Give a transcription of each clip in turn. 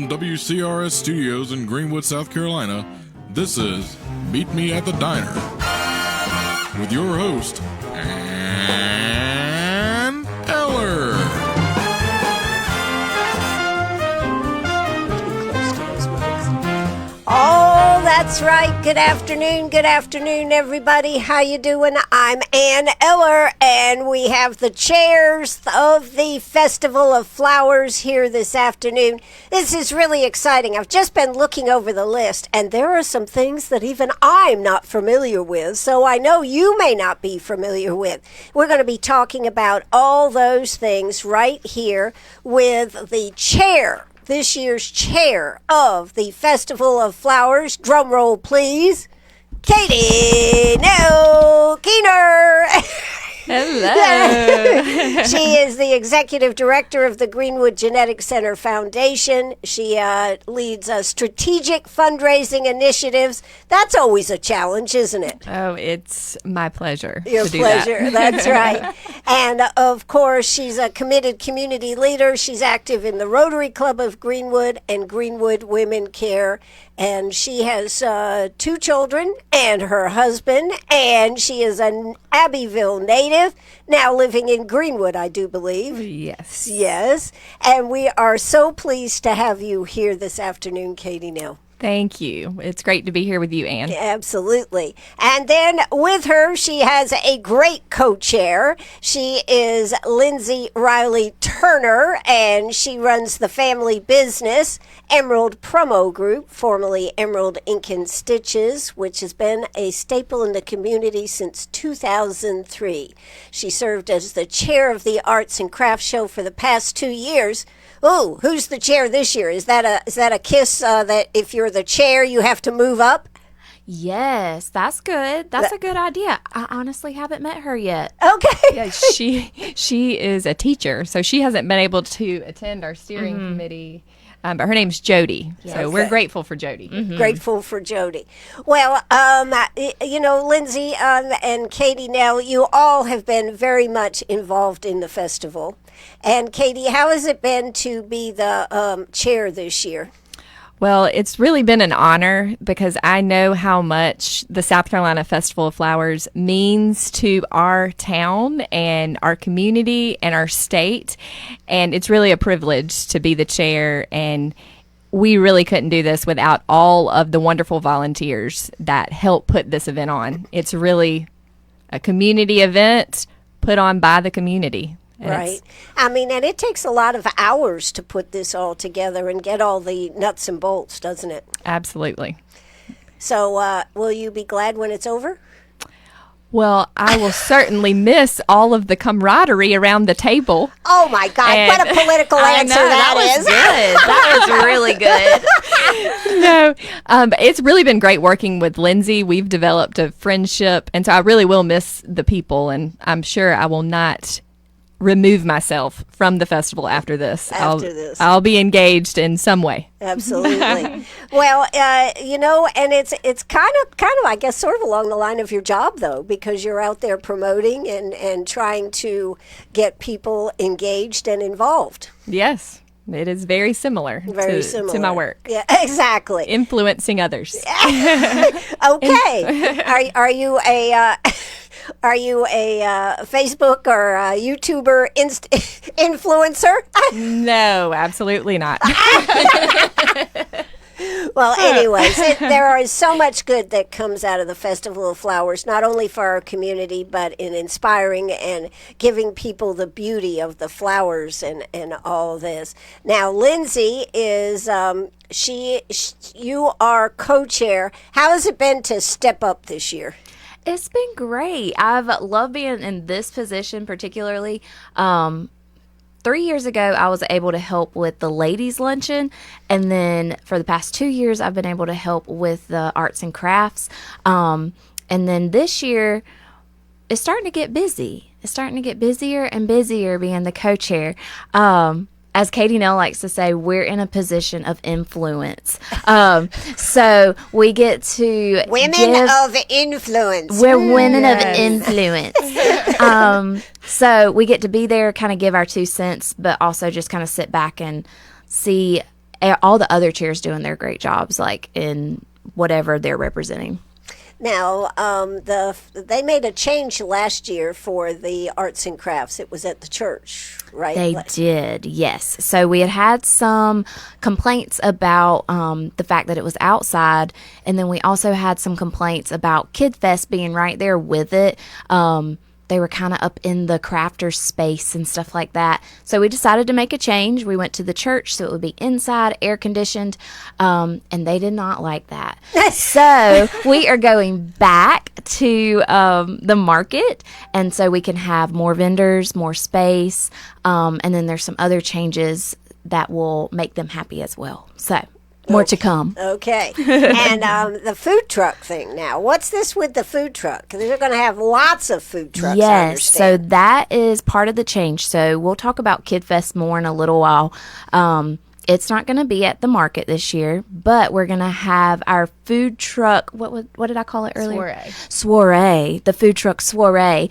from WCRS Studios in Greenwood, South Carolina, this is Meet Me at the Diner with your host, Ann Eller. Oh, that's right. Good afternoon, everybody. How you doing? I'm Ann Eller, and we have the chairs of the Festival of Flowers here this afternoon. This is really exciting. I've just been looking over the list, and there are some things that even I'm not familiar with, so I know you may not be familiar with. We're going to be talking about all those things right here with the chair, this year's chair of the Festival of Flowers. Drum roll, please. Cady, Nell, Keener. Hello. She is the executive director of the Greenwood Genetic Center Foundation. She leads strategic fundraising initiatives. That's always a challenge, isn't it? Oh, it's my pleasure. Your to do pleasure. That. That's right. And of course, she's a committed community leader. She's active in the Rotary Club of Greenwood and Greenwood Women Care. And she has 2 children and her husband, and she is an Abbeville native, now living in Greenwood, I do believe. Yes. Yes. And we are so pleased to have you here this afternoon, Cady Nell. Thank you. It's great to be here with you, Ann. Absolutely. And then with her, she has a great co-chair. She is Lindsey Riley Turner, and she runs the family business, Emerald Promo Group, formerly Emerald Ink and Stitches, which has been a staple in the community since 2003. She served as the chair of the Arts and Crafts Show for the past 2 years. Oh, who's the chair this year? Is that a kiss that if you're the chair, you have to move up? Yes, that's good. That's a good idea. I honestly haven't met her yet. Okay. Yeah, she is a teacher, so she hasn't been able to attend our steering committee. But her name's Jody, so we're grateful for Jody. Mm-hmm. Grateful for Jody. Well, Lindsey and Cady Nell, you all have been very much involved in the festival. And Cady, how has it been to be the chair this year? Well, it's really been an honor because I know how much the South Carolina Festival of Flowers means to our town and our community and our state. And it's really a privilege to be the chair. And we really couldn't do this without all of the wonderful volunteers that help put this event on. It's really a community event put on by the community. Right. I mean, and it takes a lot of hours to put this all together and get all the nuts and bolts, doesn't it? Absolutely. So will you be glad when it's over? Well, I will certainly miss all of the camaraderie around the table. Oh, my God. What a political answer that is. That was really good. No, it's really been great working with Lindsey. We've developed a friendship, and so I really will miss the people, and I'm sure I will not remove myself from the festival after this. I'll be engaged in some way. Absolutely. Well, and it's kind of, I guess, sort of along the line of your job, though, because you're out there promoting and trying to get people engaged and involved. Yes. It is very similar to my work. Yeah, exactly. Influencing others. Okay. Are you a Facebook or a YouTuber influencer? No, absolutely not. Well, anyways, there is so much good that comes out of the Festival of Flowers, not only for our community, but in inspiring and giving people the beauty of the flowers and all this. Now, Lindsey is, you are co-chair. How has it been to step up this year? It's been great. I've loved being in this position particularly. 3 years ago, I was able to help with the ladies' luncheon, and then for the past 2 years, I've been able to help with the arts and crafts. And then this year, it's starting to get busy. It's starting to get busier and busier being the co-chair. As Cady Nell likes to say, we're in a position of influence. So we get to Women of influence. We're women of influence. So we get to be there, kind of give our 2 cents, but also just kind of sit back and see all the other chairs doing their great jobs, like in whatever they're representing. Now, they made a change last year for the arts and crafts. It was at the church, right? They did, yes. So we had some complaints about the fact that it was outside, and then we also had some complaints about Kid Fest being right there with it. They were kind of up in the crafter space and stuff like that. So we decided to make a change. We went to the church so it would be inside, air conditioned, and they did not like that. So we are going back to the market, and so we can have more vendors, more space, and then there's some other changes that will make them happy as well. So more to come. Okay. And the food truck thing now. What's this with the food truck? Because they're going to have lots of food trucks, I Yes, so understand. that is part of the change. So we'll talk about Kid Fest more in a little while. It's not going to be at the market this year, but we're going to have our food truck. What did I call it earlier? Soiree. The food truck soiree.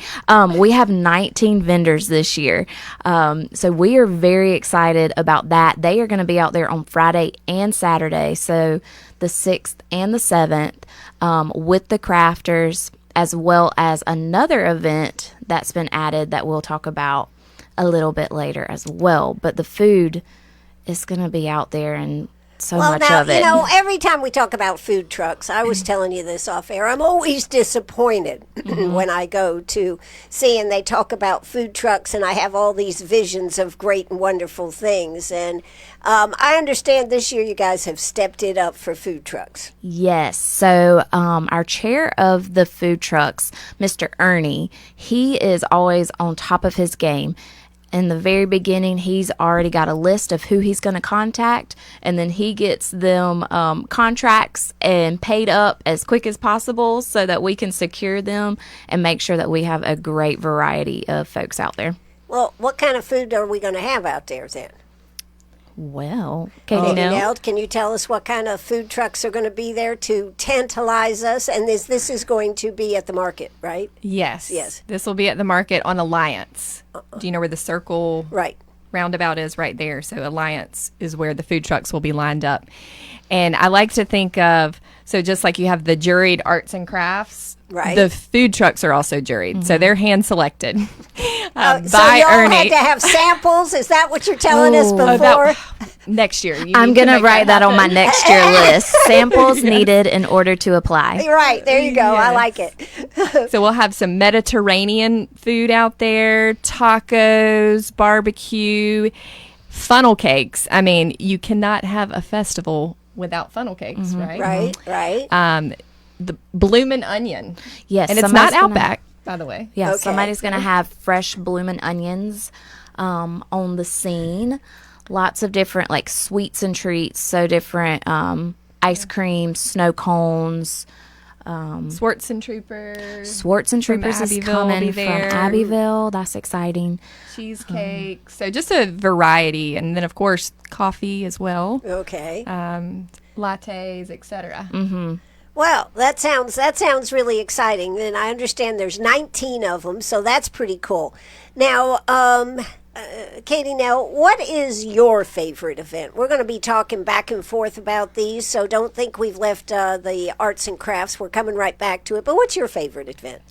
We have 19 vendors this year. So we are very excited about that. They are going to be out there on Friday and Saturday. So the 6th and the 7th with the crafters, as well as another event that's been added that we'll talk about a little bit later as well. But the food is going to be out there and so much now, of it. you know, every time we talk about food trucks, I was telling you this off air, I'm always disappointed when I go to see and they talk about food trucks and I have all these visions of great and wonderful things. And I understand this year you guys have stepped it up for food trucks. Yes. So our chair of the food trucks, Mr. Ernie, he is always on top of his game. In the very beginning, he's already got a list of who he's going to contact, and then he gets them contracts and paid up as quick as possible so that we can secure them and make sure that we have a great variety of folks out there. Well, what kind of food are we going to have out there then? Well, Cady, Nell, can you tell us what kind of food trucks are going to be there to tantalize us? And this is going to be at the market, right? Yes. Yes. This will be at the market on Alliance. Do you know where the circle Right. roundabout is? Right there. So Alliance is where the food trucks will be lined up. And I like to think of, so just like you have the juried arts and crafts, Right. the food trucks are also juried. So they're hand selected So by y'all Ernie. had to have samples? Is that what you're telling us Ooh. before? Next year. You I'm need to going to make write that on my happen. next year list. Samples needed in order to apply. Right. There you go. I Yes. like it. So we'll have some Mediterranean food out there, tacos, barbecue, funnel cakes. I mean, you cannot have a festival without funnel cakes, right? Right. The bloomin' onion. Yes, And it's not somebody's gonna- Outback, by the way. Yeah, Okay. somebody's going to have fresh bloomin' onions on the scene. Lots of different, like, sweets and treats. So different ice cream, snow cones. Swartz and Troopers, Swartz and Troopers is Abbeville will coming be from there. Abbeville. That's exciting. cheesecake. So just a variety. And then, of course, coffee as well, Okay. lattes, etc. Well, that sounds really exciting. And I understand there's 19 of them, so that's pretty cool. Now, Cady, now, what is your favorite event? We're going to be talking back and forth about these, so don't think we've left the arts and crafts. We're coming right back to it. But what's your favorite event?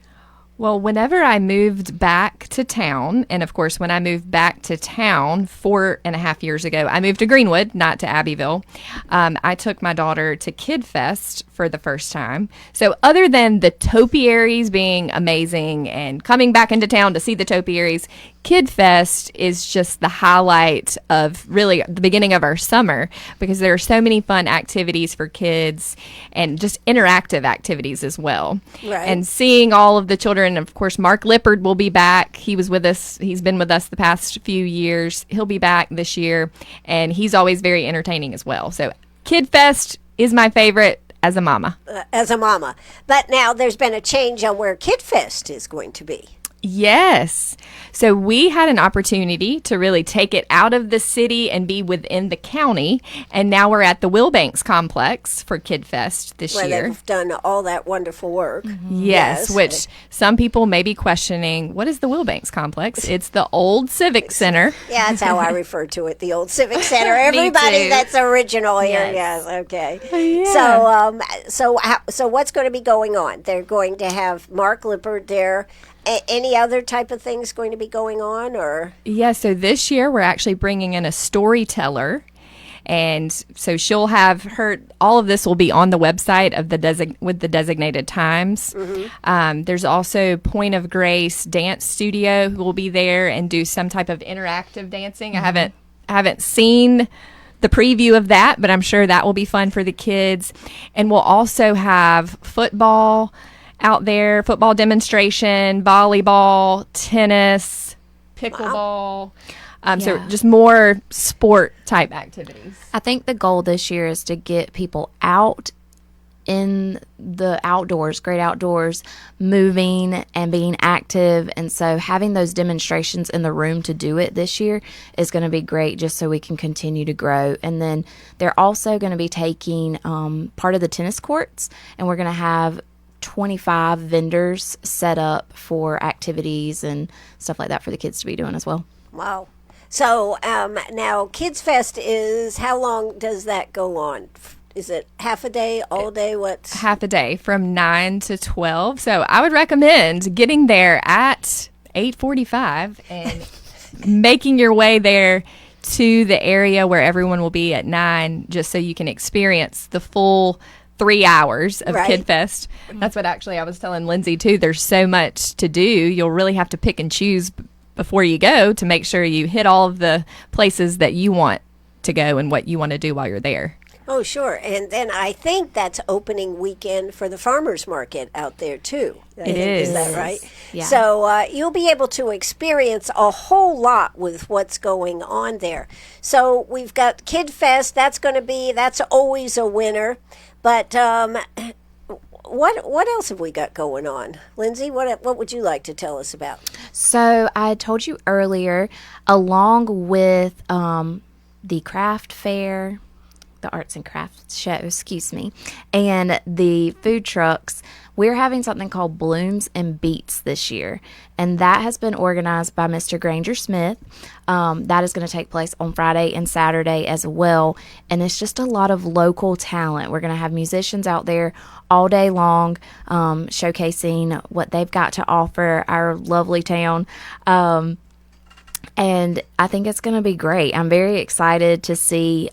Well, whenever I moved back to town, and of course, when I moved back to town 4.5 years ago, I moved to Greenwood, not to Abbeville. I took my daughter to Kid Fest for the first time. So other than the topiaries being amazing and coming back into town to see the topiaries, Kid Fest is just the highlight of really the beginning of our summer because there are so many fun activities for kids and just interactive activities as well. Right. And seeing all of the children, of course, Mark Lippard will be back. He was with us. He's been with us the past few years. He'll be back this year, and he's always very entertaining as well. So Kid Fest is my favorite as a mama. As a mama. But now there's been a change on where Kid Fest is going to be. Yes. So we had an opportunity to really take it out of the city and be within the county. And now we're at the Wilbanks Complex for Kid Fest this Where year. they've done all that wonderful work. Yes, which some people may be questioning, what is the Wilbanks Complex? It's the old Civic Center. Yeah, that's how I refer to it, the old Civic Center. Everybody too. that's original here. Yes. Yes, okay. Yeah. So what's going to be going on? They're going to have Mark Lippard there. Any other type of things going to be going on, or? Yeah, so this year we're actually bringing in a storyteller. And so she'll have her, all of this will be on the website of with the designated times. There's also Point of Grace Dance Studio who will be there and do some type of interactive dancing. I haven't seen the preview of that, but I'm sure that will be fun for the kids. And we'll also have football out there, football demonstration, volleyball, tennis, pickleball. So just more sport type activities. I think the goal this year is to get people out in the outdoors, great outdoors, moving and being active. And so having those demonstrations in the room to do it this year is going to be great, just so we can continue to grow. And then they're also going to be taking part of the tennis courts, and we're going to have 25 vendors set up for activities and stuff like that for the kids to be doing as well. Wow. So now Kids Fest is, how long does that go on? Is it half a day, all day? What's half a day from 9 to 12. So I would recommend getting there at 8:45 and making your way there to the area where everyone will be at 9, just so you can experience the full 3 hours of Kid Fest. That's what actually I was telling Lindsey too. There's so much to do. You'll really have to pick and choose before you go to make sure you hit all of the places that you want to go and what you want to do while you're there. Oh, sure. And then I think that's opening weekend for the farmers market out there, too. It is. Is that right? Yeah. So you'll be able to experience a whole lot with what's going on there. So we've got Kid Fest. That's always a winner. But what else have we got going on? Lindsey, what would you like to tell us about? So I told you earlier, along with the craft fair, the arts and crafts show, and the food trucks, we're having something called Blooms and Beats this year. And that has been organized by Mr. Granger Smith. That is going to take place on Friday and Saturday as well. And it's just a lot of local talent. We're going to have musicians out there all day long, showcasing what they've got to offer our lovely town. And I think it's going to be great. I'm very excited to see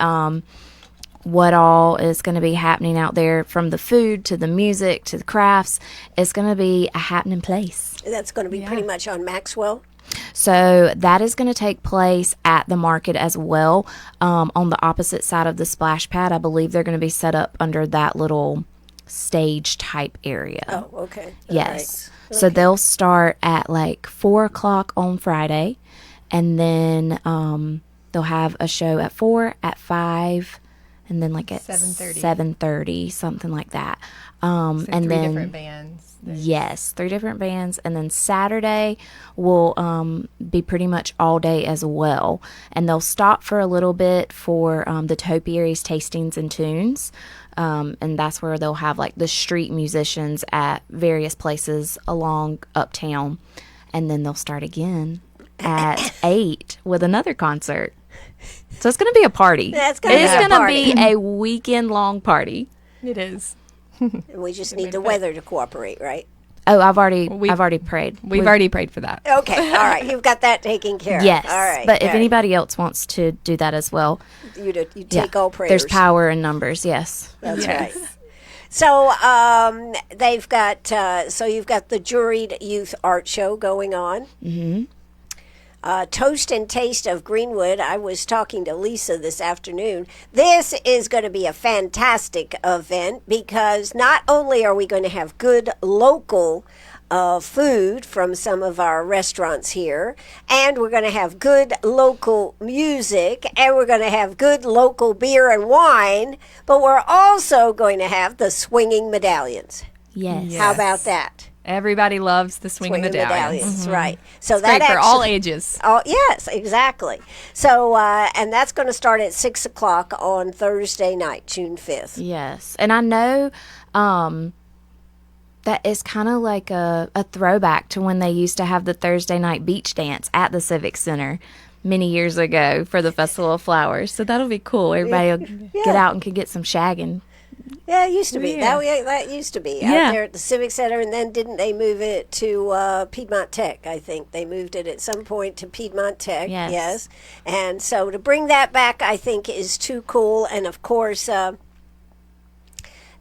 what all is going to be happening out there, from the food to the music to the crafts. It's going to be a happening place. That's going to be pretty much on Maxwell. So that is going to take place at the market as well, on the opposite side of the splash pad. I believe they're going to be set up under that little stage type area. Oh, okay. Yes. All right. So they'll start at like 4 o'clock on Friday, and then they'll have a show at 4, at 5, and then like at 7:30, something like that. And three then different bands. Yes, 3 different bands. And then Saturday will be pretty much all day as well. And they'll stop for a little bit for the topiaries, tastings, and tunes. And that's where they'll have like the street musicians at various places along uptown. And then they'll start again at 8 with another concert. So it's going to be a party. That's going to be a It's going party. to be a weekend-long party. It is. And we just need the weather to cooperate, right? Oh, I've already prayed. We've already prayed for that. Okay, all right. You've got that taken care of. Yes. All right. But if all right. anybody else wants to do that as well, You take all prayers. there's power in numbers. Yes. That's Yes. right. So they've got you've got the juried youth art show going on. Mm-hmm. Toast and Taste of Greenwood. I was talking to Lisa this afternoon. This is going to be a fantastic event because not only are we going to have good local food from some of our restaurants here, and we're going to have good local music, and we're going to have good local beer and wine, but we're also going to have the swinging medallions. Yes. How about that? Everybody loves the swinging medallions. Right. So It's that great for all ages. Oh yes, exactly. So and that's going to start at 6 o'clock on Thursday night, June 5th. Yes. And I know that is kind of like a throwback to when they used to have the Thursday night beach dance at the Civic Center many years ago for the Festival of Flowers. So that'll be cool. Everybody will get out and could get some shagging. Yeah, it used to be. Yeah. That used to be Yeah. out there at the Civic Center, and then didn't they move it to Piedmont Tech? I think they moved it at some point to Piedmont Tech. Yes. And so to bring that back, I think is too cool. And of course,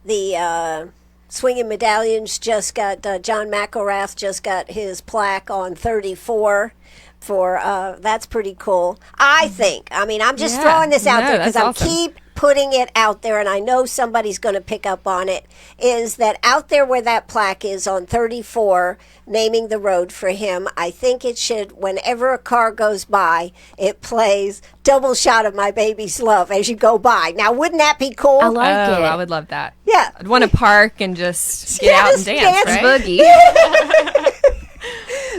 the Swinging Medallions just got John McElrath just got his plaque on 34. For that's pretty cool. I think. I mean, I'm just throwing this out there because that's I'm awesome. keep putting it out there, and I know somebody's going to pick up on it. Is that out there where that plaque is on 34, naming the road for him? I think it should. Whenever a car goes by, it plays "Double Shot of My Baby's Love" as you go by. Now, wouldn't that be cool? I like it. I would love that. Yeah. I'd want to park and just get out and Yes, dance, dance right? Boogie.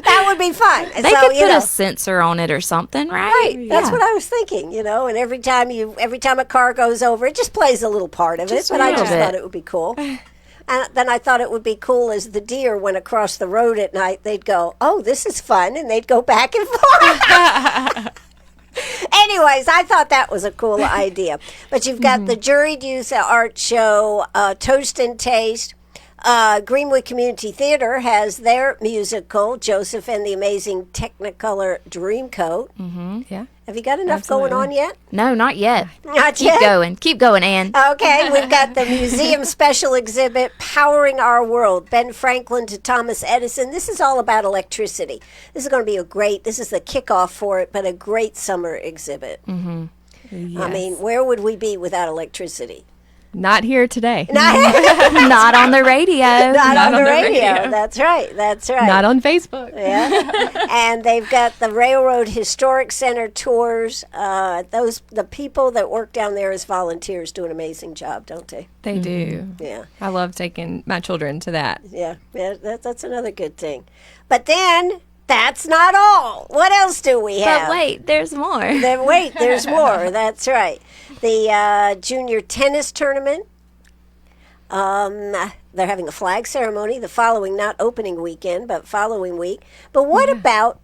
That would be fun. They could put a sensor on it or something, right? Right. That's what I was thinking, And every time a car goes over, it just plays a little part of Just it. a But I little just bit. thought it would be cool. And then I thought it would be cool as the deer went across the road at night. They'd go, "Oh, this is fun," and they'd go back and forth. Anyways, I thought that was a cool idea. But you've got the Juried Youth Art Show, Toast and Taste. Greenwood Community Theater has their musical, Joseph and the Amazing Technicolor Dreamcoat. Yeah. Have you got enough going on yet? No, not yet. Not Keep yet? going. Keep going, Ann. Okay, we've got the museum special exhibit, Powering Our World, Ben Franklin to Thomas Edison. This is all about electricity. This is going to be this is the kickoff for it, but a great summer exhibit. Yes. I mean, where would we be without electricity? Not here today. Not on the radio. Not on the on the radio. radio. That's right. That's right. Not on Facebook. Yeah, and they've got the Railroad Historic Center tours. The people that work down there as volunteers do an amazing job, don't they? They do. Yeah, I love taking my children to that. yeah. That's another good thing. But then that's not all. What else do we have? But wait, there's more. Then wait, there's more. That's right. The junior tennis tournament. They're having a flag ceremony the following, not opening weekend, but following week. But what about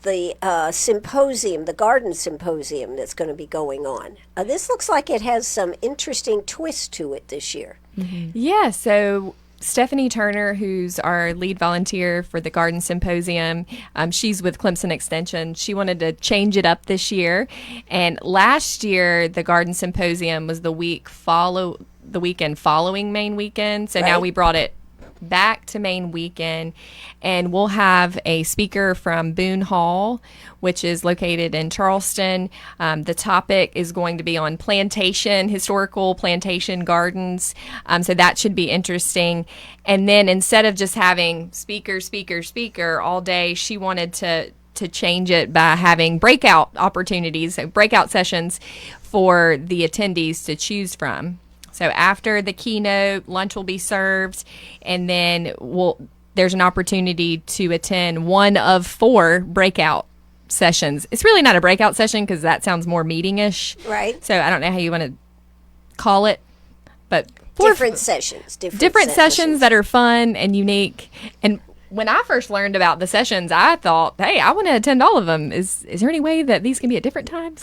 the symposium, the garden symposium that's going to be going on? This looks like it has some interesting twists to it this year. Yeah, so Stephanie Turner, who's our lead volunteer for the Garden Symposium, she's with Clemson Extension. She wanted to change it up this year. And last year, the Garden Symposium was the weekend following main weekend. So now Right. we brought it back to main weekend, and we'll have a speaker from Boone Hall, which is located in Charleston. The topic is going to be on historical plantation gardens. So that should be interesting. And then instead of just having speaker all day, she wanted to change it by having breakout opportunities, so breakout sessions for the attendees to choose from. So after the keynote, lunch will be served, and then there's an opportunity to attend one of 4 breakout sessions. It's really not a breakout session because that sounds more meeting-ish. Right. So I don't know how you want to call it, but Different sessions. different sessions that are fun and unique. And when I first learned about the sessions, I thought, hey, I want to attend all of them. Is there any way that these can be at different times?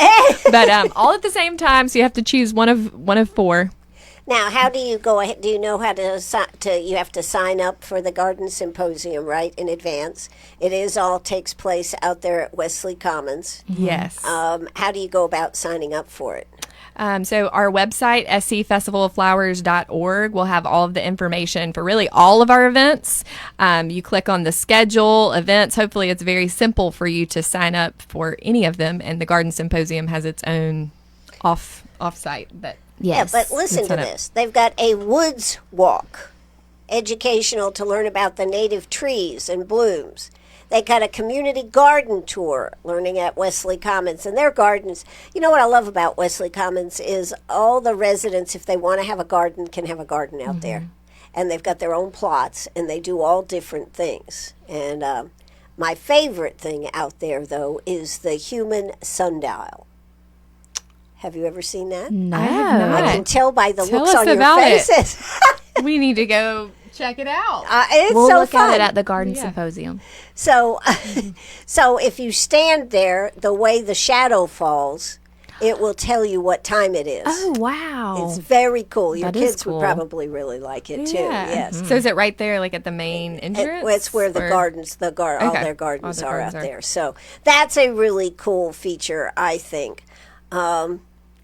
But all at the same time, so you have to choose one of 4. Now, how do you go ahead? Do you know how you have to sign up for the Garden Symposium, right, in advance? It all takes place out there at Wesley Commons. Yes. How do you go about signing up for it? So our website, scfestivaloflowers.org, will have all of the information for really all of our events. You click on the schedule, events. Hopefully it's very simple for you to sign up for any of them. And the Garden Symposium has its own off-site. Yes. Yeah, but listen to this. They've got a woods walk, educational to learn about the native trees and blooms. They got a community garden tour, learning at Wesley Commons and their gardens. You know what I love about Wesley Commons is all the residents, if they want to have a garden, can have a garden out there. and they've got their own plots, and they do all different things. And my favorite thing out there, though, is the human sundial. Have you ever seen that? No. I have not. I can tell by the Tell looks us on your about it. faces. We need to go check it out. It's We'll so look fun. at it at the garden symposium. So, so if you stand there, the way the shadow falls, it will tell you what time it is. Oh, wow. It's very cool. Your That is kids cool. would probably really like it too. Yes. So is it right there, like at the main entrance? It's where the or- gardens, all Okay. their gardens All are the out gardens are. there. So that's a really cool feature, I think.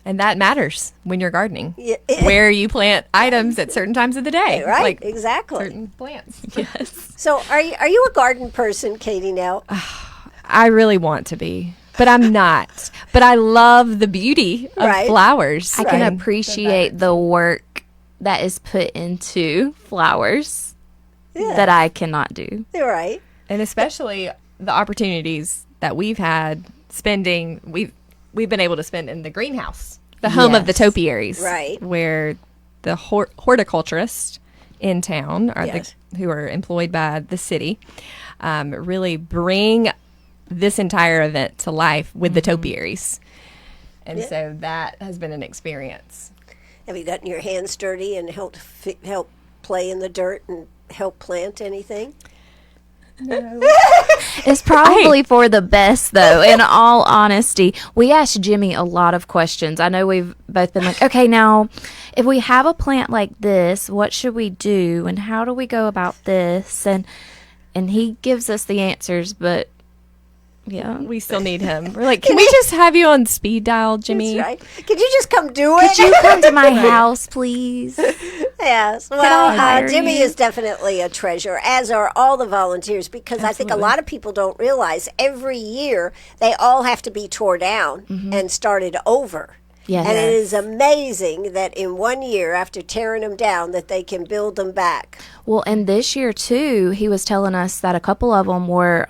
And that matters when you're gardening. Yeah, Where you plant items at certain times of the day. right? Like Exactly. certain plants. Yes. So are you a garden person, Cady, now? I really want to be, but I'm not. But I love the beauty of Right. flowers. I can And appreciate the work that is put into flowers that I cannot do. You're right. and especially the opportunities that we've had spending. We've been able to spend in the greenhouse, the home of the Yes. topiaries, Right. where the horticulturists in town are Yes. who are employed by the city, really bring this entire event to life with the topiaries. And so that has been an experience. Have you gotten your hands dirty and help play in the dirt and help plant anything? It's probably for the best, though, in all honesty. We asked Jimmy a lot of questions. I know we've both been like, okay, now, if we have a plant like this, what should we do? And how do we go about this? And he gives us the answers, but, yeah. We still need him. We're like, can we just have you on speed dial, Jimmy? That's right. Could you just come do it? Could you come to my house, please? Yes. I Well, hire Jimmy you? is definitely a treasure, as are all the volunteers, because I think a lot of people don't realize every year they all have to be tore down and started over. Yes. And it is amazing that in 1 year, after tearing them down, that they can build them back. Well, and this year, too, he was telling us that a couple of them were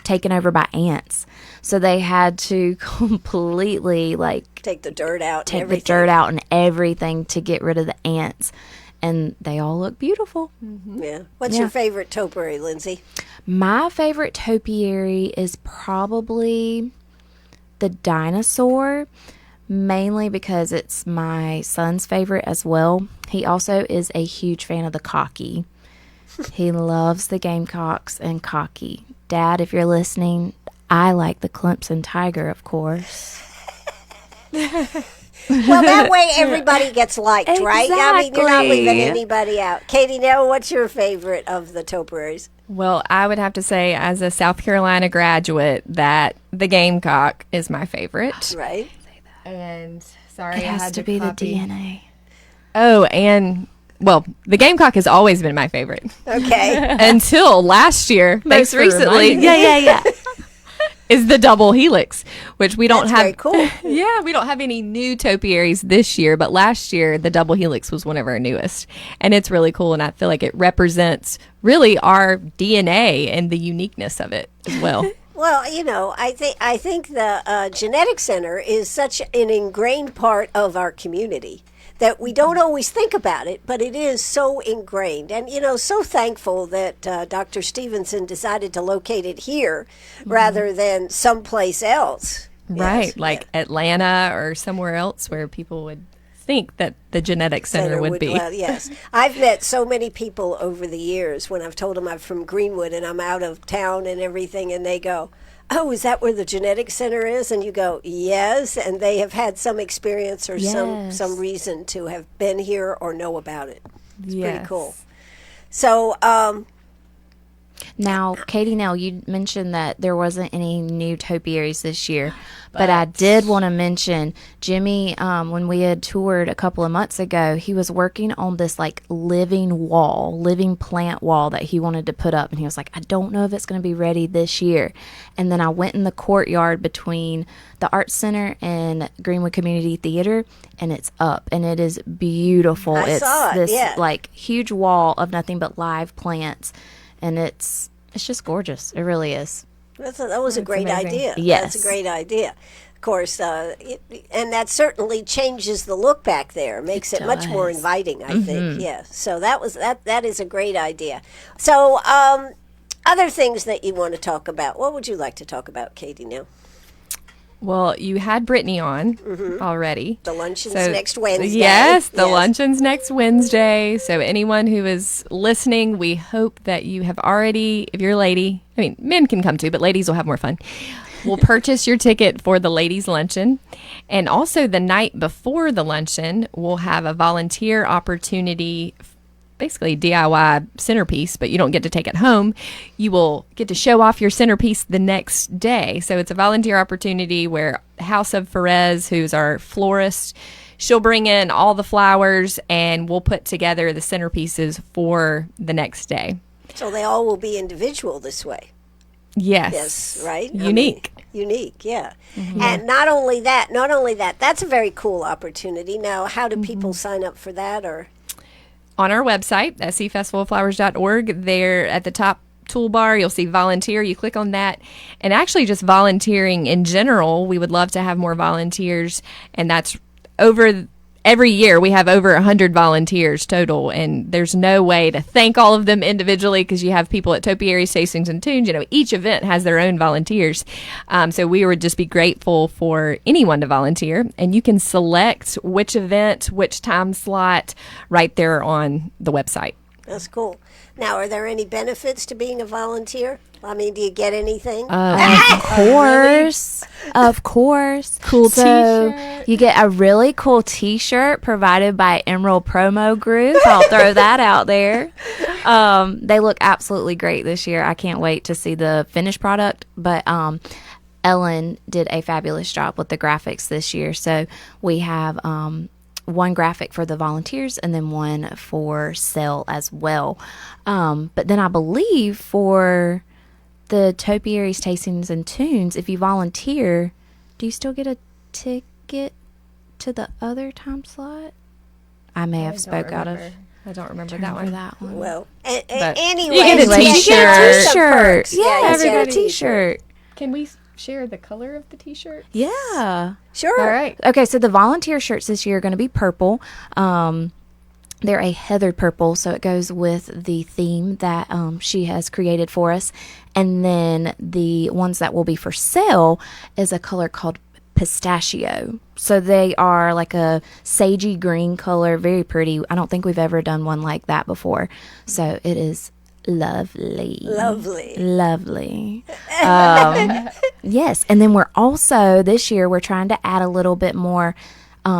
taken over by ants. So they had to completely, Take the dirt out. and take the everything. dirt out and everything to get rid of the ants. And they all look beautiful. Yeah. What's your favorite topiary, Lindsay? My favorite topiary is probably the dinosaur, mainly because it's my son's favorite as well. He also is a huge fan of the cocky. He loves the Gamecocks and cocky. Dad, if you're listening, I like the Clemson Tiger, of course. Well, that way everybody gets liked, right? I mean, you're not leaving Exactly. anybody out. Cady, Nell, what's your favorite of the topiaries? Well, I would have to say, as a South Carolina graduate, that the Gamecock is my favorite. Right? And sorry, It I has had to be the copy. DNA. Oh, and well, the Gamecock has always been my favorite Okay. until last year. Thanks Most for recently. reminding me, Yeah. is the double helix, which we don't That's have. very cool. Yeah, we don't have any new topiaries this year, but last year the double helix was one of our newest, and it's really cool. And I feel like it represents really our DNA and the uniqueness of it as well. Well, you know, I think the genetic center is such an ingrained part of our community that we don't always think about it, but it is so ingrained. And, you know, so thankful that Dr. Stevenson decided to locate it here rather than someplace else. Right, Yes. like Atlanta or somewhere else where people would think that the genetic center would be. Well, yes. I've met so many people over the years when I've told them I'm from Greenwood and I'm out of town and everything, and they go, "Oh, is that where the genetic center is?" And you go, "Yes," and they have had some experience or some Yes. reason to have been here or know about it. It's pretty Yes. cool. So, Now, Katie, Nell, you mentioned that there wasn't any new topiaries this year, but I did want to mention Jimmy. When we had toured a couple of months ago, he was working on this living plant wall that he wanted to put up, and he was like, "I don't know if it's going to be ready this year." And then I went in the courtyard between the Arts Center and Greenwood Community Theater, and it's up, and it is beautiful. I saw it, this yeah. huge wall of nothing but live plants. And it's just gorgeous. It really is. that was a great amazing. idea. Yes. That's a great idea. Of course, and that certainly changes the look back there, makes it much more inviting, I think. Yeah. So that is a great idea. So, other things that you want to talk about. What would you like to talk about, Cady, now? Well, you had Brittany on already. The luncheon's next Wednesday. Yes, the luncheon's next Wednesday. So anyone who is listening, we hope that you have already, if you're a lady, I mean, men can come too, but ladies will have more fun. We'll purchase your ticket for the ladies' luncheon. And also the night before the luncheon, we'll have a volunteer opportunity, basically DIY centerpiece, but you don't get to take it home. You will get to show off your centerpiece the next day. So it's a volunteer opportunity where House of Perez, who's our florist, she'll bring in all the flowers and we'll put together the centerpieces for the next day. So they all will be individual this way. Yes. Yes, right? Unique. Unique, yeah. And not only that, that's a very cool opportunity. Now, how do people sign up for that, or? On our website, scfestivaloflowers.org, there at the top toolbar, you'll see volunteer. You click on that. And actually just volunteering in general, we would love to have more volunteers. And that's every year we have over 100 volunteers total. And there's no way to thank all of them individually because you have people at topiaries, tastings, and tunes. You know, each event has their own volunteers. So we would just be grateful for anyone to volunteer. And you can select which event, which time slot right there on the website. That's cool. Now, are there any benefits to being a volunteer? I mean, do you get anything? Of course. Of course. Cool so t-shirt. You get a really cool t-shirt provided by Emerald Promo Group. I'll throw that out there. They look absolutely great this year. I can't wait to see the finished product. But Ellen did a fabulous job with the graphics this year. So we have one graphic for the volunteers and then one for sale as well. But then I believe for the topiaries, tastings, and tunes, if you volunteer, do you still get a ticket to the other time slot? I may have spoke out of. I don't remember that one. Well, But anyway, you get a you t-shirt. T-shirt. Yeah, Yeah, you every get got a a t-shirt. Can we share the color of the t-shirt? Yeah. Sure. All right. Okay, so the volunteer shirts this year are going to be purple. They're a heathered purple, so it goes with the theme that she has created for us. And then the ones that will be for sale is a color called pistachio. So they are like a sagey green color, very pretty. I don't think we've ever done one like that before. So it is lovely. Lovely. Yes. And then we're also, this year, we're trying to add a little bit more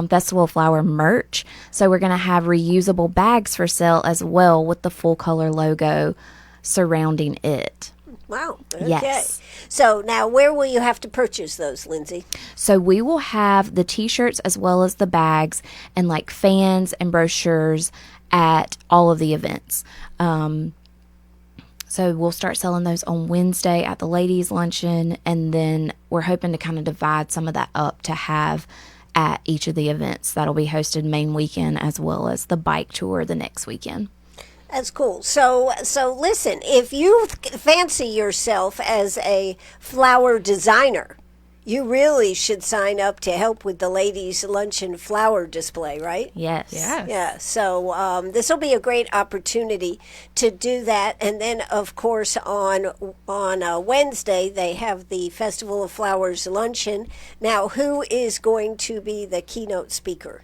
Festival of Flower merch. So we're going to have reusable bags for sale as well with the full color logo surrounding it. Wow. Okay. Yes. So now where will you have to purchase those, Lindsey? So we will have the t-shirts as well as the bags and like fans and brochures at all of the events. So we'll start selling those on Wednesday at the ladies' luncheon, and then we're hoping to kind of divide some of that up to have at each of the events that'll be hosted main weekend as well as the bike tour the next weekend. That's cool. So listen, if you fancy yourself as a flower designer, you really should sign up to help with the ladies' luncheon flower display, right? Yes. Yeah. So this will be a great opportunity to do that. And then, of course, on Wednesday, they have the Festival of Flowers luncheon. Now, who is going to be the keynote speaker?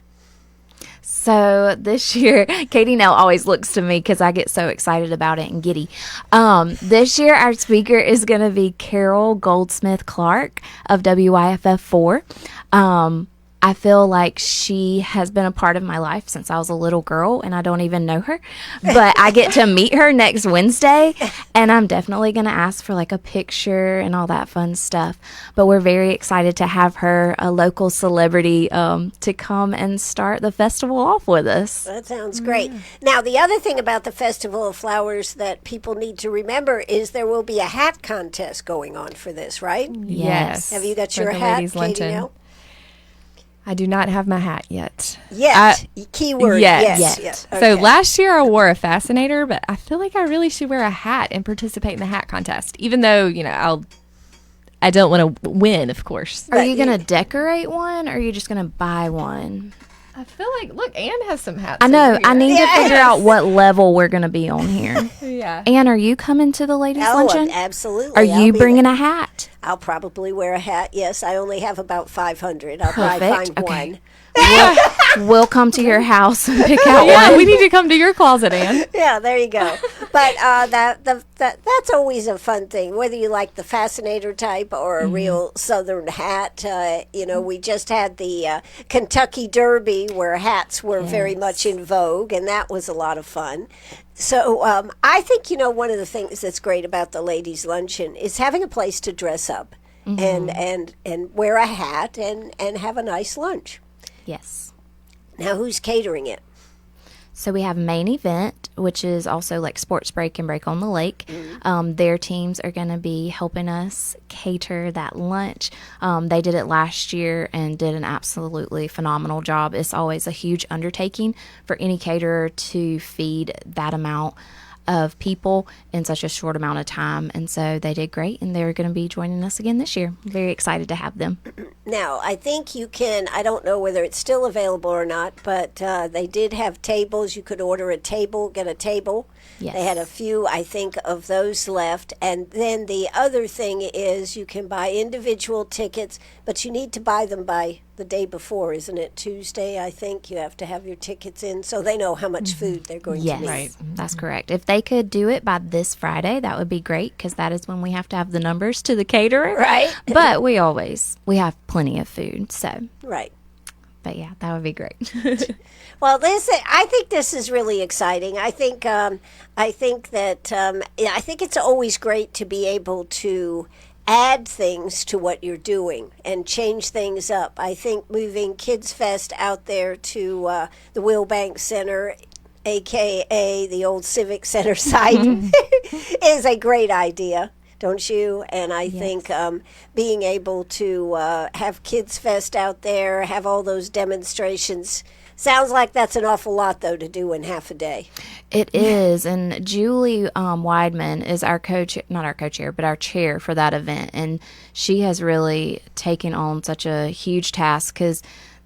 So this year, Cady Nell always looks to me because I get so excited about it and giddy. This year, our speaker is going to be Carol Goldsmith Clark of WIFF 4. I feel like she has been a part of my life since I was a little girl, and I don't even know her. But I get to meet her next Wednesday, and I'm definitely going to ask for like a picture and all that fun stuff. But we're very excited to have her, a local celebrity, to come and start the festival off with us. That sounds great. Now, the other thing about the Festival of Flowers that people need to remember is there will be a hat contest going on for this, right? Yes. Have you got For your the hat, ladies' Cady luncheon. Nell? I do not have my hat yet. Yet. Keyword, Yes. yes. Yet. Yes. So Okay. last year I wore a fascinator, but I feel like I really should wear a hat and participate in the hat contest. Even though, I don't want to win, of course. Are you going to decorate one, or are you just going to buy one? I feel like, look, Ann has some hats. I know. over I here. need to figure out what level we're going to be on here. Yeah. Ann, are you coming to the ladies' Oh, luncheon? absolutely. Are I'll you be bringing there. a hat? I'll probably wear a hat. Yes, I only have about 500. I'll probably Perfect. find Okay. one. We'll come to your house and pick out Yeah, one. we need to come to your closet, Ann. Yeah, there you go. But that's always a fun thing, whether you like the fascinator type or a real Southern hat. We just had the Kentucky Derby where hats were very much in vogue, and that was a lot of fun. So I think, one of the things that's great about the ladies' luncheon is having a place to dress up and wear a hat and have a nice lunch. Yes. Now, who's catering it? So we have Main Event, which is also like Sports Break and Break on the Lake. Their teams are going to be helping us cater that lunch. They did it last year and did an absolutely phenomenal job. It's always a huge undertaking for any caterer to feed that amount of people in such a short amount of time. And so they did great, and they're going to be joining us again this year. Very excited to have them. Now, I think you can, I don't know whether it's still available or not, but they did have tables. You could order a table, get a table. Yes. They had a few, I think, of those left. And then the other thing is you can buy individual tickets, but you need to buy them by the day before, isn't it? Tuesday, I think. You have to have your tickets in so they know how much food they're going Yes, to need. that's correct. If they could do it by this Friday, that would be great, because that is when we have to have the numbers to the caterer. Right. But we have plenty of food. So, Right. but yeah, that would be great. Well, I think this is really exciting. I think it's always great to be able to add things to what you're doing and change things up. I think moving Kids Fest out there to the Wheelbank Center, a.k.a. the old Civic Center site, is a great idea. Don't you? And I think being able to have Kids Fest out there, have all those demonstrations, sounds like that's an awful lot, though, to do in half a day. It is. And Julie Weidman is our not our co-chair, but our chair for that event. And she has really taken on such a huge task, because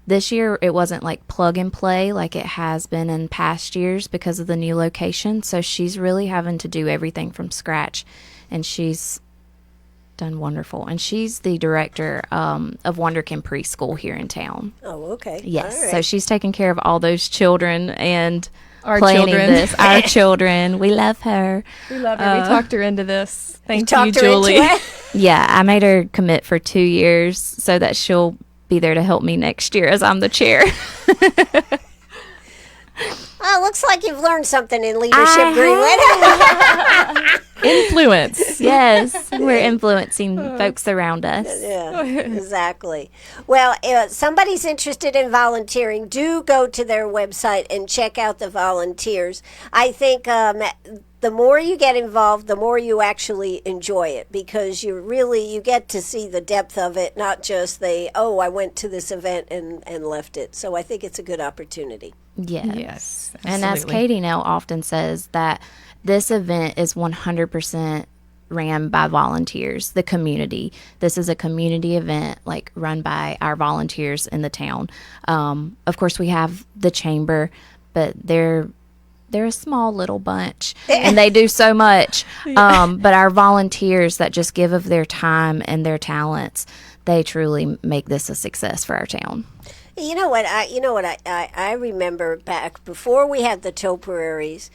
this year it wasn't like plug and play like it has been in past years because of the new location. So she's really having to do everything from scratch. And she's done wonderful. And she's the director of Wonderkin Preschool here in town. Oh, okay. Yes. All right. So she's taking care of all those children and Our planning children. this. Our children. We love her. We love her. We talked her into this. Thank you, Talked her Julie. into it? Yeah, I made her commit for 2 years so that she'll be there to help me next year as I'm the chair. Well, looks like you've learned something in leadership, Greenwood. Influence. Yes, we're influencing folks around us. Yeah, exactly. Well, if somebody's interested in volunteering, do go to their website and check out the volunteers. I think the more you get involved, the more you actually enjoy it, because you get to see the depth of it, not just I went to this event and left it. So I think it's a good opportunity. Yes. And as absolutely. Cady Nell often says, that this event is 100% ran by volunteers, the community. This is a community event, like run by our volunteers in the town. Of course, we have the chamber, but they're a small little bunch, and they do so much. But our volunteers that just give of their time and their talents, they truly make this a success for our town. You know what? I remember back before we had the topiaries,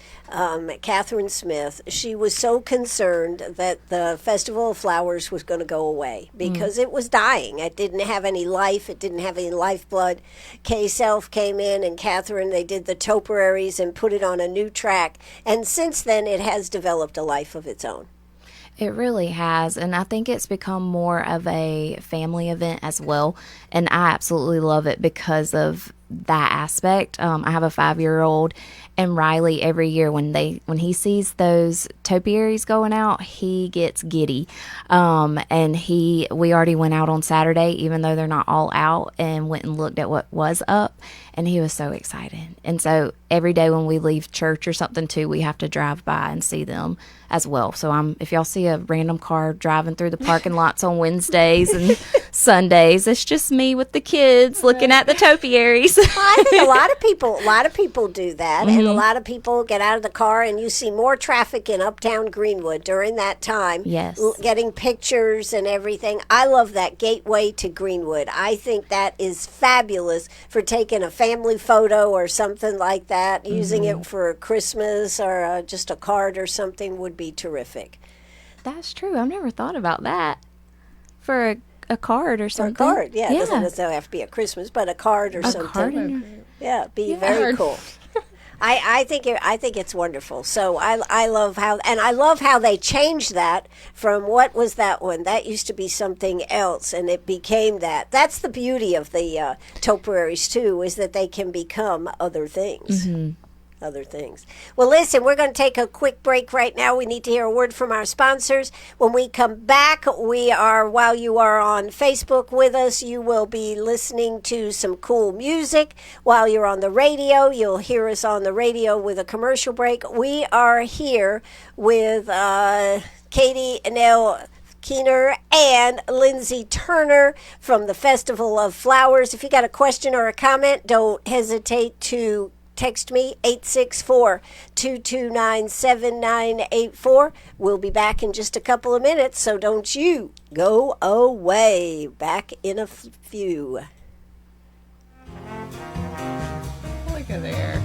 Catherine Smith. She was so concerned that the Festival of Flowers was going to go away because it was dying. It didn't have any life. It didn't have any lifeblood. Kay Self came in, and Catherine, they did the topiaries and put it on a new track. And since then, it has developed a life of its own. It really has, and I think it's become more of a family event as well, and I absolutely love it because of that aspect. I have a 5-year-old, and Riley, every year when he sees those topiaries going out, he gets giddy. And we already went out on Saturday, even though they're not all out, and went and looked at what was up, and he was so excited. And so every day when we leave church or something too, we have to drive by and see them as well. So if y'all see a random car driving through the parking lots on Wednesdays and Sundays, it's just me with the kids looking at the topiaries. I think a lot of people do that, and a lot of people get out of the car, and you see more traffic in uptown Greenwood during that time. Yes. Getting pictures and everything. I love that gateway to Greenwood. I think that is fabulous for taking a family photo or something like that. Using it for Christmas or just a card or something would be terrific. That's true. I've never thought about that. For a card or something. A card, yeah. It doesn't necessarily have to be a Christmas, but a card or something. Card yeah, be very cool. I think it's wonderful. So I love how they changed that from what was that one? That used to be something else, and it became that. That's the beauty of the topiaries too, is that they can become other things. Other things. Well, listen, we're going to take a quick break right now. We need to hear a word from our sponsors. When we come back, while you are on Facebook with us, you will be listening to some cool music. While you're on the radio, you'll hear us on the radio with a commercial break. We are here with Cady, Nell, Keener, and Lindsey Turner from the Festival of Flowers. If you got a question or a comment, don't hesitate to text me, 864-229-7984. We'll be back in just a couple of minutes, so don't you go away. Back in a few. Look at there.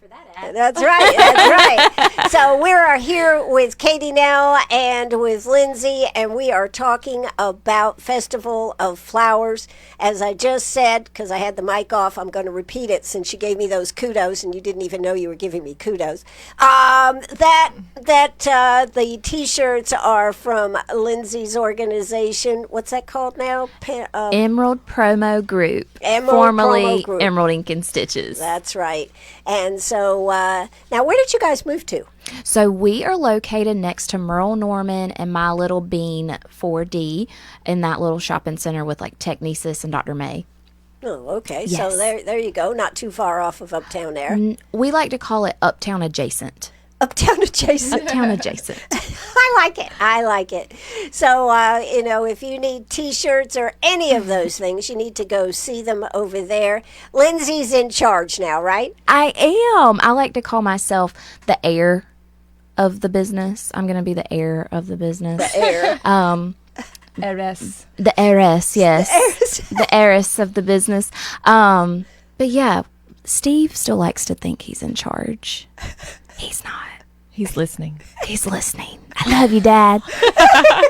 for that ad. That's right. That's right. So we are here with Cady, Nell, and with Lindsey, and we are talking about Festival of Flowers. As I just said, because I had the mic off, I'm going to repeat it since you gave me those kudos, and you didn't even know you were giving me kudos. The T-shirts are from Lindsey's organization. What's that called now? Emerald Promo Group, Emerald formerly Promo Group. Emerald Ink and Stitches. That's right. And so now, where did you guys move to? So we are located next to Merle Norman and My Little Bean 4D in that little shopping center with like Technesis and Dr. May. Oh, okay. Yes. So there you go. Not too far off of Uptown there. We like to call it Uptown Adjacent. Uptown adjacent. Uptown Adjacent. I like it. I like it. So, if you need T-shirts or any of those things, you need to go see them over there. Lindsey's in charge now, right? I am. I like to call myself the heir of the business. I'm going to be the heir of the business. The heir. Heiress. The heiress, yes. The heiress. The heiress of the business. But yeah, Steve still likes to think he's in charge. He's not. He's listening. He's listening. I love you, Dad.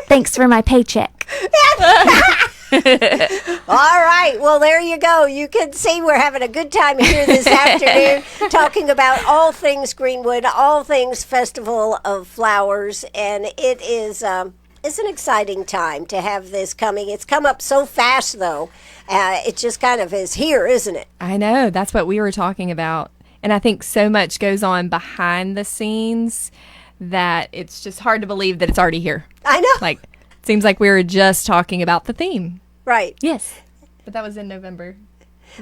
Thanks for my paycheck. All right. Well, there you go. You can see we're having a good time here this afternoon talking about all things Greenwood, all things Festival of Flowers. And it is it's an exciting time to have this coming. It's come up so fast, though. It just kind of is here, isn't it? I know. That's what we were talking about. And I think so much goes on behind the scenes that it's just hard to believe that it's already here. I know. Like, it seems like we were just talking about the theme. Right. Yes. But that was in November.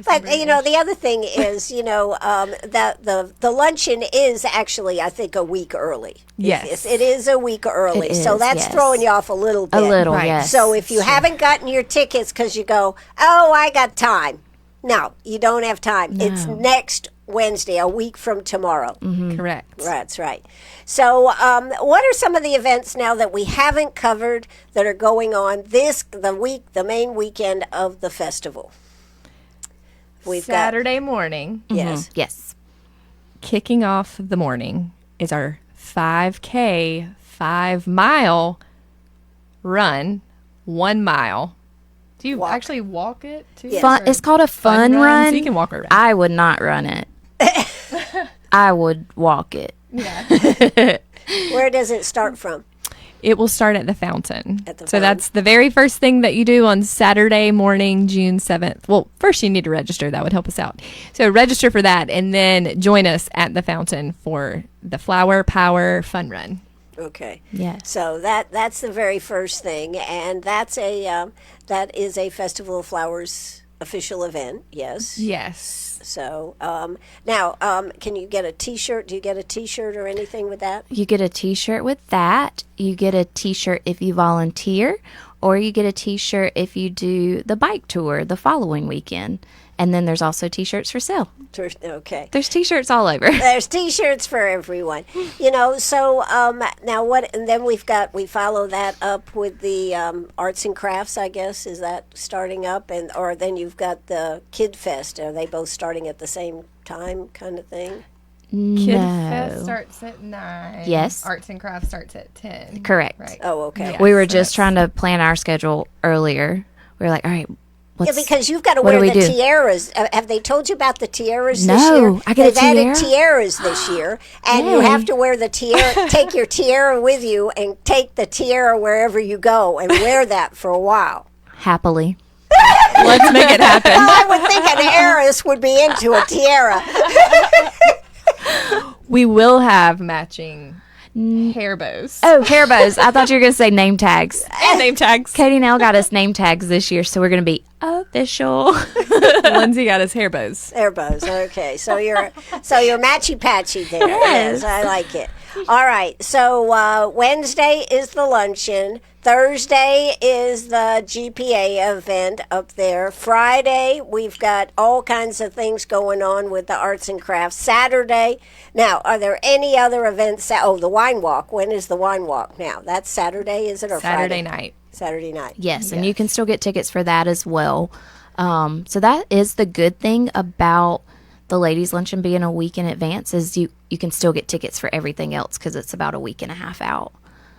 But, the other thing is, that the luncheon is actually, I think, a week early. Yes. It is a week early. It so is, that's yes. throwing you off a little bit. A little, Right. yes. So if you haven't gotten your tickets because you go, oh, I got time. No, you don't have time. No. It's next Wednesday, a week from tomorrow. Correct. That's right. So what are some of the events now that we haven't covered that are going on the main weekend of the festival? We've Saturday morning, got, yes. Yes. kicking off the morning, is our 5K, 5-mile run, 1 mile. Do you actually walk it too? Yes. Fun, it's called a fun run. So you can walk around. I would not run it. I would walk it. Where does it start from? It will start at the fountain. At the So fountain. that's the very first thing that you do on Saturday morning, June 7th. Well, first you need to register. That would help us out. So register for that and then join us at the fountain for the Flower Power Fun Run. Okay. Yes. So that's the very first thing, and that is a Festival of Flowers official event. Yes. Yes. So now, can you get a T-shirt? Do you get a T-shirt or anything with that? You get a T-shirt with that. You get a T-shirt if you volunteer, or you get a T-shirt if you do the bike tour the following weekend. And then there's also T-shirts for sale. Okay. There's T-shirts all over. There's T-shirts for everyone, So now what? And then we follow that up with the arts and crafts. I guess is that starting up, or then you've got the Kid Fest. Are they both starting at the same time, kind of thing? Kid No. Fest starts at 9. Yes. Arts and Crafts starts at 10. Correct. Right. Oh, okay. Yeah. We were so just that's- trying to plan our schedule earlier. We were like, all right, Yeah, because you've got to what do wear we the do? tiaras. Have they told you about the tiaras No, this year? I get a They've added tiara? tiaras this year, and you Yay. have to wear the tiara. Take your tiara with you, and take the tiara wherever you go, and wear that for a while. happily. Let's make it happen. Well, I would think an heiress would be into a tiara. We will have matching hair bows Oh, hair bows. I thought you were going to say name tags. and name tags. Cady Nell got us name tags this year, so we're going to be official. Lindsey got his hair bows. Hair bows. Okay, so you're matchy patchy there. Yes, I like it. All right. So Wednesday is the luncheon. Thursday is the GPA event up there. Friday, we've got all kinds of things going on with the arts and crafts. Saturday, now, are there any other events? Oh, the wine walk. When is the wine walk now? That's Saturday, is it, or Saturday Friday? night. Saturday night. Yes, and you can still get tickets for that as well. So that is the good thing about the ladies' luncheon being a week in advance is you can still get tickets for everything else because it's about a week and a half out.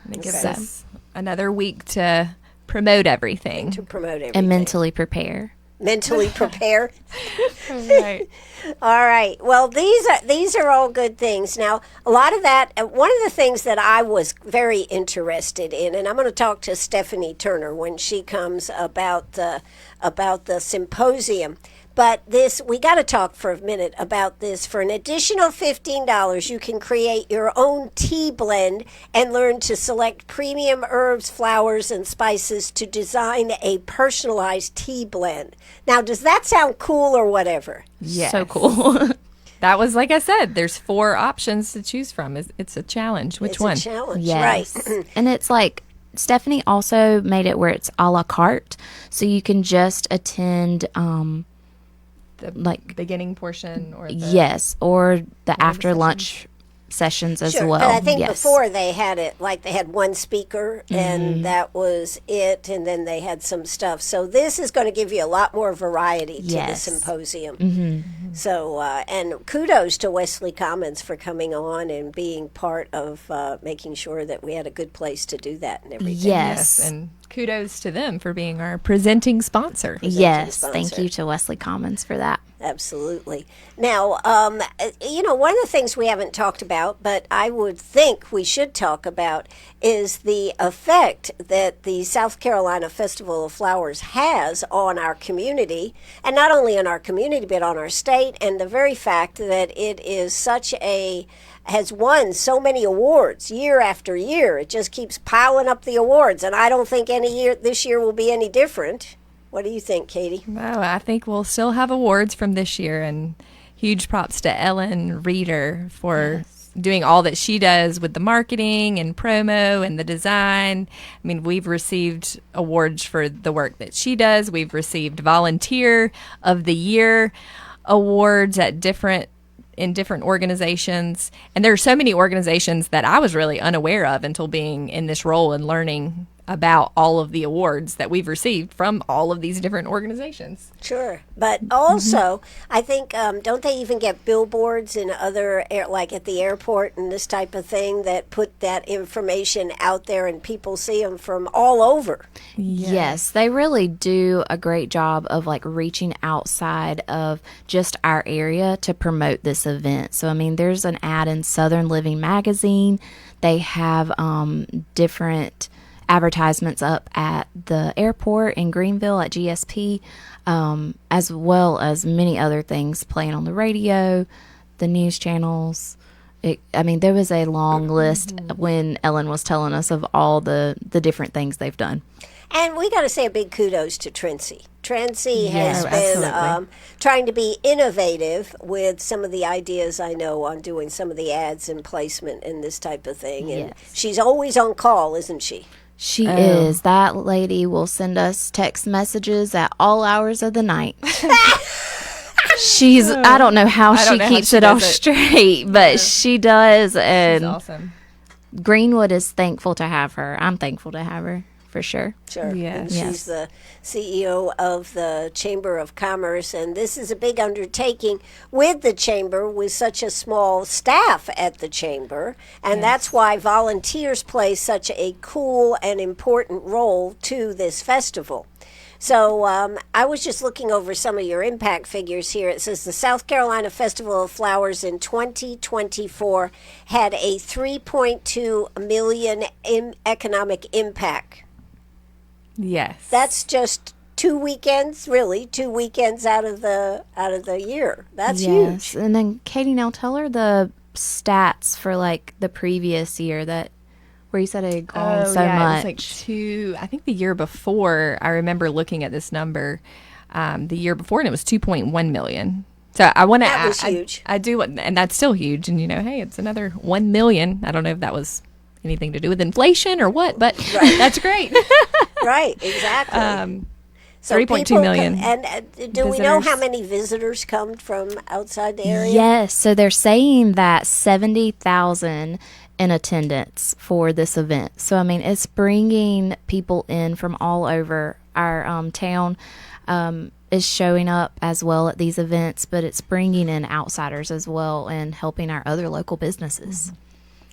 And it gives us another week to promote everything. And mentally prepare. Mentally prepare. Right. All right. Well, these are all good things. Now, a lot of that. One of the things that I was very interested in, and I'm going to talk to Stephanie Turner when she comes about the symposium. But we got to talk for a minute about this. For an additional $15, you can create your own tea blend and learn to select premium herbs, flowers, and spices to design a personalized tea blend. Now, does that sound cool or whatever? Yes. So cool. That was, like I said, there's 4 options to choose from. It's a challenge. Which one? It's a challenge, Yes. right. And it's like Stephanie also made it where it's a la carte. So you can just attend The like beginning portion or the yes, or the after lunch sessions as Sure, well. but I think yes. before they had it, like they had one speaker and that was it, and then they had some stuff. So this is going to give you a lot more variety to the Yes. symposium. So, and kudos to Wesley Commons for coming on and being part of making sure that we had a good place to do that and everything. Yes. and kudos to them for being our presenting sponsor. Yes, sponsor. thank you to Wesley Commons for that. Absolutely. Now, one of the things we haven't talked about, but I would think we should talk about, is the effect that the South Carolina Festival of Flowers has on our community, and not only on our community, but on our state, and the very fact that it is has won so many awards year after year. It just keeps piling up the awards, and I don't think this year will be any different. What do you think, Cady? No, I think we'll still have awards from this year, and huge props to Ellen Reeder for doing all that she does with the marketing and promo and the design. I mean, we've received awards for the work that she does. We've received Volunteer of the Year awards in different organizations. And there are so many organizations that I was really unaware of until being in this role and learning about all of the awards that we've received from all of these different organizations. Sure. But also, I think, don't they even get billboards in other, like at the airport and this type of thing, that put that information out there and people see them from all over? Yes, they really do a great job of like reaching outside of just our area to promote this event. So, I mean, there's an ad in Southern Living magazine. They have different advertisements up at the airport in Greenville at GSP, as well as many other things playing on the radio, the news channels. There was a long list when Ellen was telling us of all the different things they've done. And we got to say a big kudos to Trincy. Trincy has been absolutely. trying to be innovative with some of the ideas, I know, on doing some of the ads and placement and this type of thing. And Yes. she's always on call, isn't she? She is. That lady will send us text messages at all hours of the night. I don't know how she keeps it all straight, but she does. And She's awesome. Greenwood is thankful to have her. I'm thankful to have her, for sure. Sure. Yes. And she's the CEO of the Chamber of Commerce, and this is a big undertaking with the Chamber, with such a small staff at the Chamber, and that's why volunteers play such a cool and important role to this festival. So I was just looking over some of your impact figures here. It says the South Carolina Festival of Flowers in 2024 had a 3.2 million economic impact. Yes. That's just 2 weekends, really, 2 weekends out of the year. That's huge. And then Cady, now tell her the stats for like the previous year where you said it had grown so much. It was like I think the year before, I remember looking at this number the year before, and it was 2.1 million. So I want to That was huge. I do, and that's still huge. And hey, it's another 1 million. I don't know if that was anything to do with inflation or what, but that's great. Right, exactly. So 3.2 people million do we know visitors. how many visitors come from outside the area? Yes, so they're saying that 70,000 in attendance for this event. So, I mean, it's bringing people in from all over our town. And is showing up as well at these events, but it's bringing in outsiders as well and helping our other local businesses.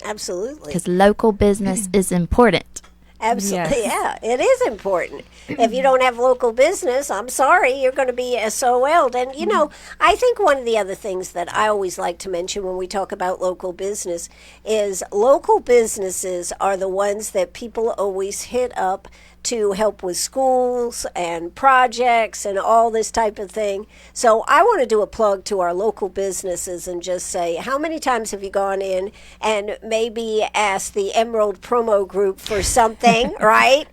Absolutely. Because local business is important. Absolutely, Yes. yeah, it is important. If you don't have local business, I'm sorry, you're going to be SOL'd. And, you know, I think one of the other things that I always like to mention when we talk about local business is local businesses are the ones that people always hit up to help with schools and projects and all this type of thing. So I want to do a plug to our local businesses and just say, how many times have you gone in and maybe asked the Emerald promo group for something, right?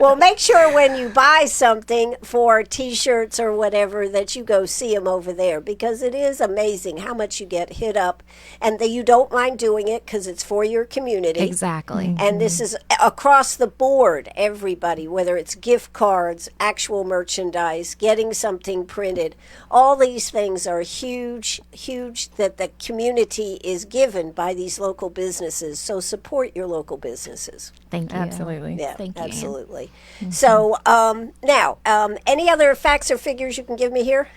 Well, make sure when you buy something for T-shirts or whatever that you go see them over there, because it is amazing how much you get hit up and that you don't mind doing it because it's for your community. Exactly. And this is across the board, everybody, whether it's gift cards, actual merchandise, getting something printed. All these things are huge, huge that the community is given by these local businesses. So support your local businesses. Thank you. Absolutely. Yeah, Thank you, Ann. absolutely. So now, any other facts or figures you can give me here?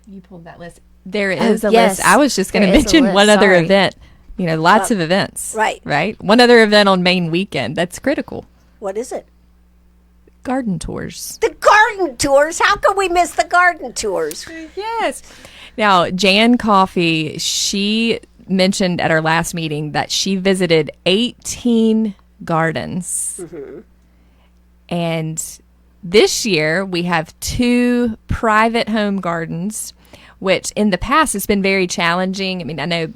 You pulled that list. There is a yes. list. I was just going to There is a mention list. one other Sorry. event. You know, lots of events. right. Right. One other event on Main Weekend. That's critical. What is it? Garden tours. The garden tours. How could we miss the garden tours? Yes. Now, Jan Coffey, she mentioned at our last meeting that she visited 18 gardens. And this year we have 2 private home gardens, which in the past has been very challenging. I mean, I know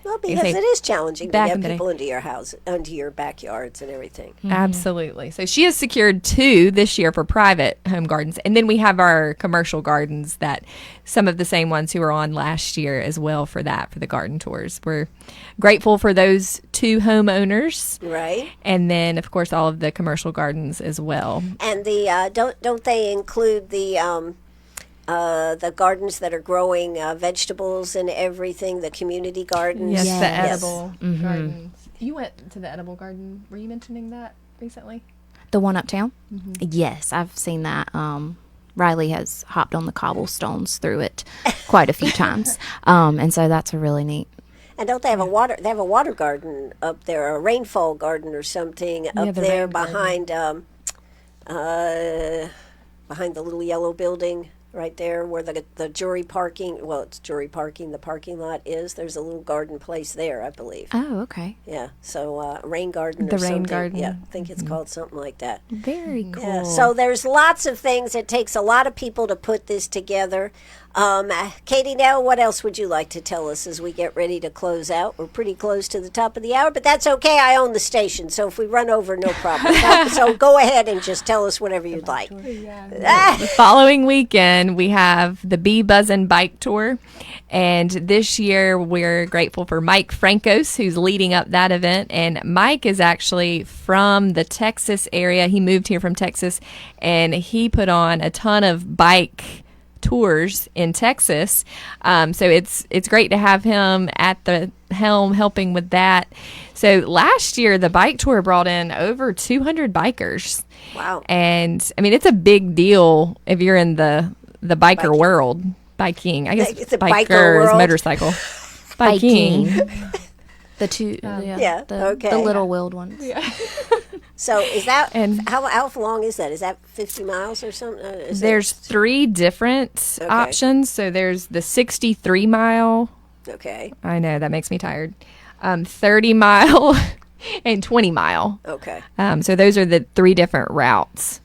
Well, because say it is challenging to back get in the day. people into your house, into your backyards and everything. absolutely. So she has secured 2 this year for private home gardens. And then we have our commercial gardens that some of the same ones who were on last year as well for that, for the garden tours. We're grateful for those 2 homeowners. Right. And then, of course, all of the commercial gardens as well. And the don't they include the gardens that are growing vegetables and everything, the community gardens? Yes, Yes. the edible gardens. You went to the edible garden. Were you mentioning that recently? The one uptown? Yes, I've seen that. Riley has hopped on the cobblestones through it quite a few times. And so that's a really neat. And don't they have they have a water garden up there, a rainfall garden or something up the there rain garden. behind the little yellow building right there where the jury parking, well, it's jury parking, the parking lot is. There's a little garden place there, I believe. Oh, okay. Yeah, so rain garden The or rain something. garden. Yeah, I think it's called something like that. Very cool. Yeah, so there's lots of things. It takes a lot of people to put this together. Cady, now what else would you like to tell us as we get ready to close out? We're pretty close to the top of the hour, but that's okay. I own the station, so if we run over, no problem. So go ahead and just tell us whatever you'd like. The following weekend, we have the Bee Buzzin' Bike Tour. And this year, we're grateful for Mike Francos, who's leading up that event. And Mike is actually from the Texas area. He moved here from Texas, and he put on a ton of bike tours in Texas. So it's great to have him at the helm helping with that. So last year, the bike tour brought in over 200 bikers. Wow. And I mean, it's a big deal if you're in the biker world. Biking, I guess. It's a biker biker is world. motorcycle. Biking. The two, Yeah, okay. the little wheeled ones. So is that, And- how long is that? Is that 50 miles or something? Is There's 3 different Okay. options. So there's the 63 mile. Okay, I know that makes me tired. 30 mile and 20 mile. okay. So those are the 3 different routes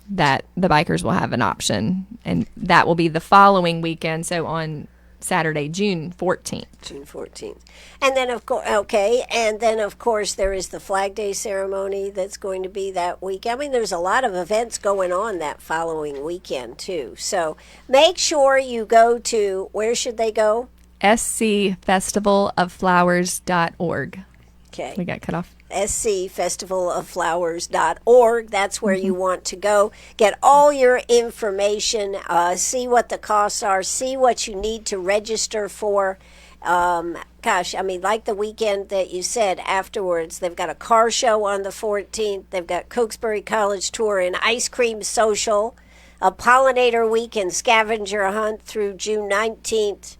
that the bikers will have an option, and that will be the following weekend. So on Saturday, June 14th. June 14th. And then, of course, okay, and then, of course, there is the Flag Day ceremony that's going to be that week. I mean, there's a lot of events going on that following weekend, too. So make sure you go to, where should they go? scfestivalofflowers.org. Okay. We got cut off. scfestivalofflowers.org. That's where you want to go. Get all your information, see what the costs are, see what you need to register for. Gosh, I mean, like the weekend that you said afterwards, they've got a car show on the 14th. They've got Cokesbury College Tour and Ice Cream Social. a pollinator week and scavenger hunt through June 19th.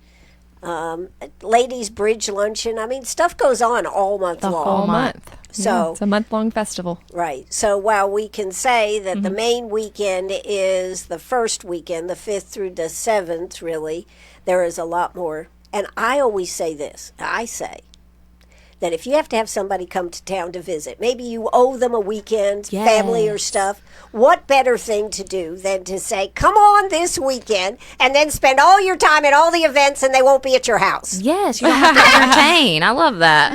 Ladies Bridge Luncheon. I mean, stuff goes on all month long. All month. So Yeah, it's a month-long festival. right. So while we can say that the main weekend is the first weekend, the 5th through the 7th, really, there is a lot more. And I always say this. I say that if you have to have somebody come to town to visit, maybe you owe them a weekend, family or stuff, what better thing to do than to say, come on this weekend, and then spend all your time at all the events and they won't be at your house. Yes, you don't have to entertain. I love that.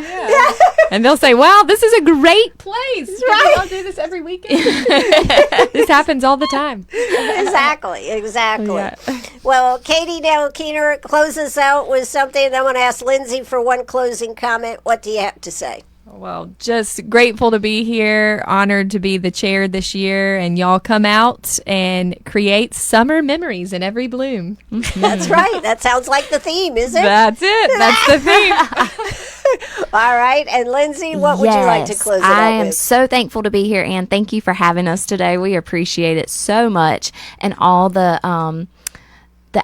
And they'll say, wow, this is a great place. Right. I'll do this every weekend. This happens all the time. Exactly. Yeah. Well, Cady, Nell, Keener, close us out with something. And I'm going to ask Lindsey for one closing comment. What do you have to say? Well, just grateful to be here, honored to be the chair this year, and y'all come out and create summer memories in every bloom. That's right. That sounds like the theme, is it? That's it. That's the theme. All right. And Lindsey, what would you like to close it I out am with? so thankful to be here, and thank you for having us today. We appreciate it so much, and all the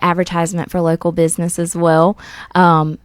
advertisement for local business as well.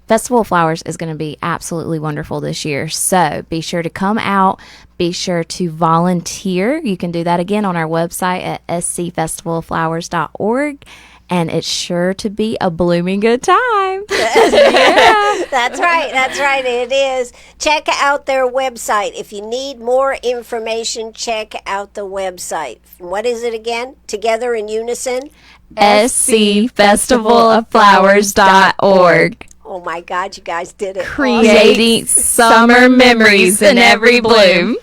Festival of Flowers is going to be absolutely wonderful this year. So be sure to come out. Be sure to volunteer. You can do that again on our website at scfestivaloflowers.org. And it's sure to be a blooming good time. That's right. That's right. It is. Check out their website. If you need more information, check out the website. What is it again? Together in unison? scfestivaloflowers.org. Oh my God, you guys did it. Creating summer memories in every bloom. All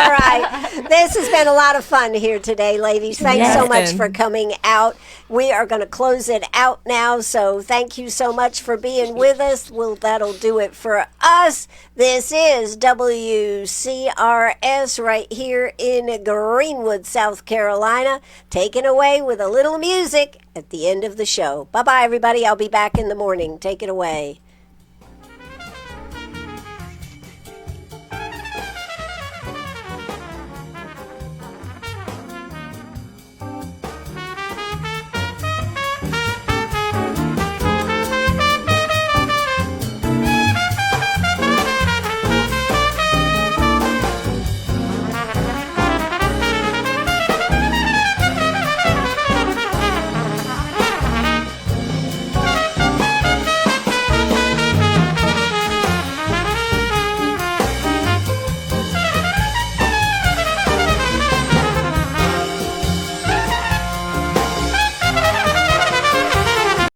right. This has been a lot of fun here today, ladies. Thanks so much for coming out. We are going to close it out now, so thank you so much for being with us. Well, that'll do it for us. This is WCRS right here in Greenwood, South Carolina, taken away with a little music at the end of the show. Bye-bye, everybody. I'll be back in the morning. Take it away.